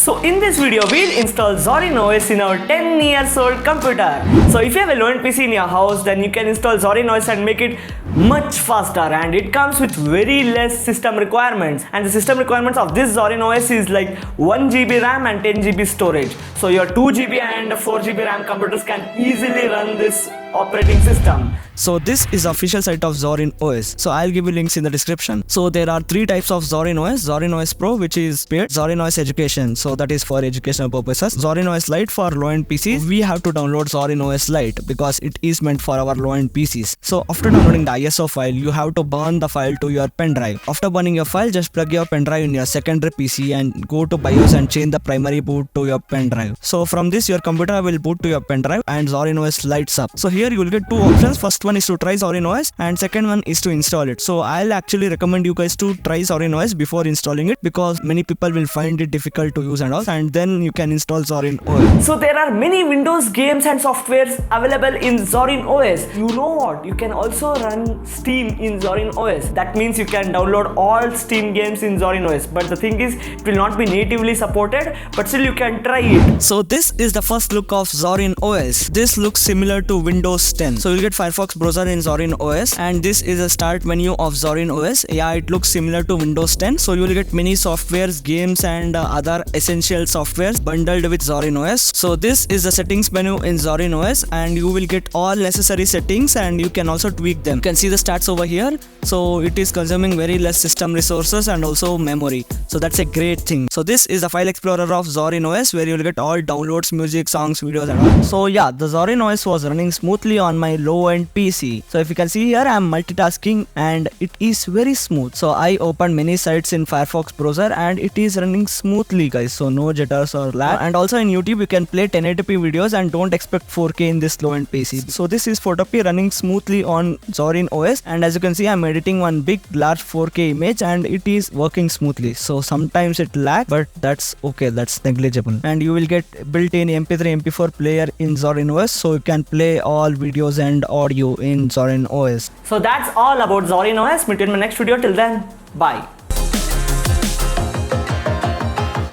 So in this video, we'll install ZORIN OS in our 10 years old computer. So if you have a low-end PC in your house, then you can install ZORIN OS and make it much faster, and it comes with very less system requirements. And the system requirements of this ZORIN OS is like 1 GB RAM and 10 GB storage. So your 2 GB and 4 GB RAM computers can easily run this operating system. So this is the official site of ZORIN OS. So I'll give you links in the description. So there are three types of ZORIN OS. ZORIN OS Pro, which is paid. ZORIN OS Education, so that is for educational purposes. ZORIN OS Lite for low-end PCs. We have to download ZORIN OS Lite because it is meant for our low-end PCs. So after downloading the ISO file, you have to burn the file to your pen drive. After burning your file, just plug your pen drive in your secondary PC and go to BIOS and change the primary boot to your pen drive. So from this, your computer will boot to your pen drive and ZORIN OS lights up. So here you will get two options. First one is to try ZORIN OS and second one is to install it. So I'll actually recommend you guys to try ZORIN OS before installing it because many people will find it difficult to use and all, and then you can install ZORIN OS. So there are many Windows games and softwares available in ZORIN OS. You know what? You can also run Steam in ZORIN OS. That means you can download all Steam games in ZORIN OS. But the thing is, it will not be natively supported, but still you can try it. So this is the first look of ZORIN OS. This looks similar to Windows 10. So you'll get Firefox browser in ZORIN OS, and this is a start menu of ZORIN OS. Yeah, it looks similar to Windows 10. So you will get many softwares, games and other essential softwares bundled with ZORIN OS. So this is the settings menu in ZORIN OS, and you will get all necessary settings and you can also tweak them. You can see the stats over here. So it is consuming very less system resources and also memory. So that's a great thing. So this is the file explorer of ZORIN OS, where you will get all downloads, music, songs, videos and all. So yeah, the ZORIN OS was running smoothly on my low-end PC. So if you can see here, I am multitasking and it is very smooth. So I opened many sites in Firefox browser and it is running smoothly, guys. So no jitters or lag. And also in YouTube, you can play 1080p videos and don't expect 4K in this low-end PC. So this is Photopea running smoothly on ZORIN OS, and as you can see, I'm editing one big large 4K image and it is working smoothly. So sometimes it lags, but that's okay, that's negligible. And you will get built-in MP3 MP4 player in ZORIN OS, so you can play all videos and audio in ZORIN OS. So that's all about ZORIN OS. Meet you in my next video. Till then, bye.